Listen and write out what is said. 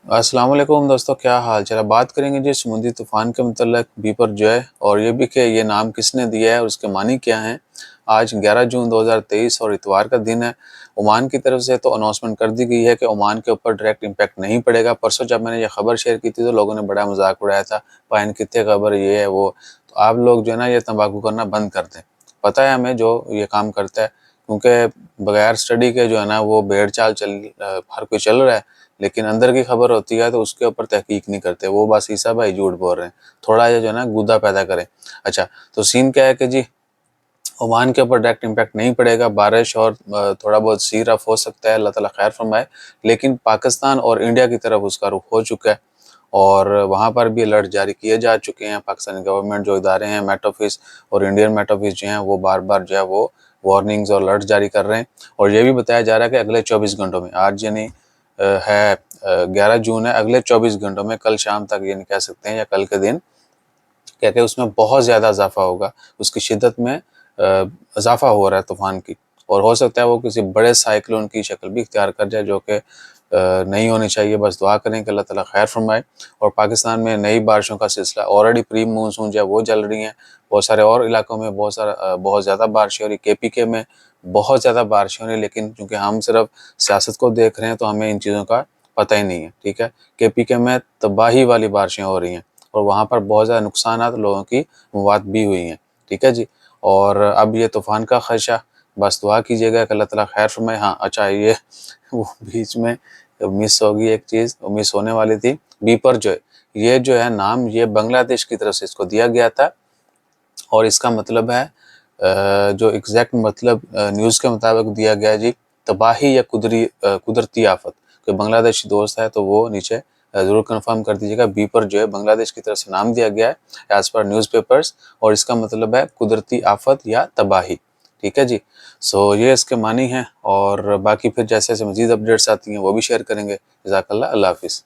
अस्सलाम वालेकुम दोस्तों, क्या हाल चाल है। बात करेंगे जी समुद्री तूफ़ान के मतलब बी पर जो है, और ये भी कि ये नाम किसने दिया है और उसके मानी क्या हैं। आज 11 जून 2023 और इतवार का दिन है। ओमान की तरफ से तो अनाउंसमेंट कर दी गई है कि ओमान के ऊपर डायरेक्ट इम्पैक्ट नहीं पड़ेगा। परसों जब मैंने ये खबर शेयर की थी तो लोगों ने बड़ा मजाक उड़ाया था, पाइन कितने खबर ये है वो। तो आप लोग जो है ना ये तंबाकू करना बंद कर दें। पता है हमें जो ये काम करता है, क्योंकि बगैर स्टडी के जो है ना वो भेड़ चाल हर कोई चल रहा है, लेकिन अंदर की खबर होती है तो उसके ऊपर तहकीक नहीं करते। वो बस ईसा भाई झूठ बोल रहे हैं, थोड़ा ये जो है ना गुद्दा पैदा करें। अच्छा, तो सीन क्या है कि जी ओमान के ऊपर डायरेक्ट इम्पैक्ट नहीं पड़ेगा। बारिश और थोड़ा बहुत सी रफ हो सकता है, अल्लाह ताला खैर फरमाए। लेकिन पाकिस्तान और इंडिया की तरफ उसका रुख हो चुका है और वहाँ पर भी अलर्ट जारी किए जा चुके हैं। पाकिस्तानी गवर्नमेंट जो इदारे हैं, मेट ऑफिस और इंडियन मेट ऑफिस जो हैं, वो बार बार जो है वो वार्निंग्स और अलर्ट जारी कर रहे हैं। और ये भी बताया जा रहा है कि अगले 24 घंटों में, आज यानी है 11 जून है, अगले 24 घंटों में, कल शाम तक ये नहीं कह सकते हैं या कल के दिन, क्या कि उसमें बहुत ज़्यादा इजाफा होगा, उसकी शिद्दत में इजाफा हो रहा है तूफ़ान की। और हो सकता है वो किसी बड़े साइक्लोन की शक्ल भी इख्तियार कर जाए, जो कि नहीं होनी चाहिए। बस दुआ करें कि अल्लाह ताला खैर फरमाए। और पाकिस्तान में नई बारिशों का सिलसिला ऑलरेडी प्री मानसून जो है वो चल रही हैं। बहुत सारे और इलाकों में बहुत ज़्यादा बारिश हो रही, KPK में बहुत ज़्यादा बारिश हो रही है। लेकिन चूँकि हम सिर्फ सियासत को देख रहे हैं तो हमें इन चीज़ों का पता ही नहीं है, ठीक है। KPK में तबाही वाली बारिशें हो रही हैं और वहाँ पर बहुत ज़्यादा नुकसानात लोगों की मौत भी हुई हैं, ठीक है जी। और अब ये तूफ़ान का ख़दशा, बस दुआ कीजिएगा कि अल्लाह ताला खैर फरमाए। हाँ, अच्छा, ये वो बीच में मिस होगी एक चीज़, वो मिस होने वाली थी। बीपर जो है नाम, ये बांग्लादेश की तरफ से इसको दिया गया था और इसका मतलब है जो एग्जैक्ट मतलब न्यूज़ के मुताबिक दिया गया है जी, तबाही या कुदरती आफत। कोई बांग्लादेशी दोस्त है तो वो नीचे ज़रूर कंफर्म कर दीजिएगा। बीपर जो है बांग्लादेश की तरफ से नाम दिया गया है एज़ पर न्यूज़पेपर्स, और इसका मतलब है कुदरती आफत या तबाही, ठीक है जी। सो ये इसके मानी हैं, और बाकी फिर जैसे जैसे मज़ीद अपडेट्स आती हैं वो भी शेयर करेंगे। जज़ाकल्लाह, अल्लाह हाफ़िज़।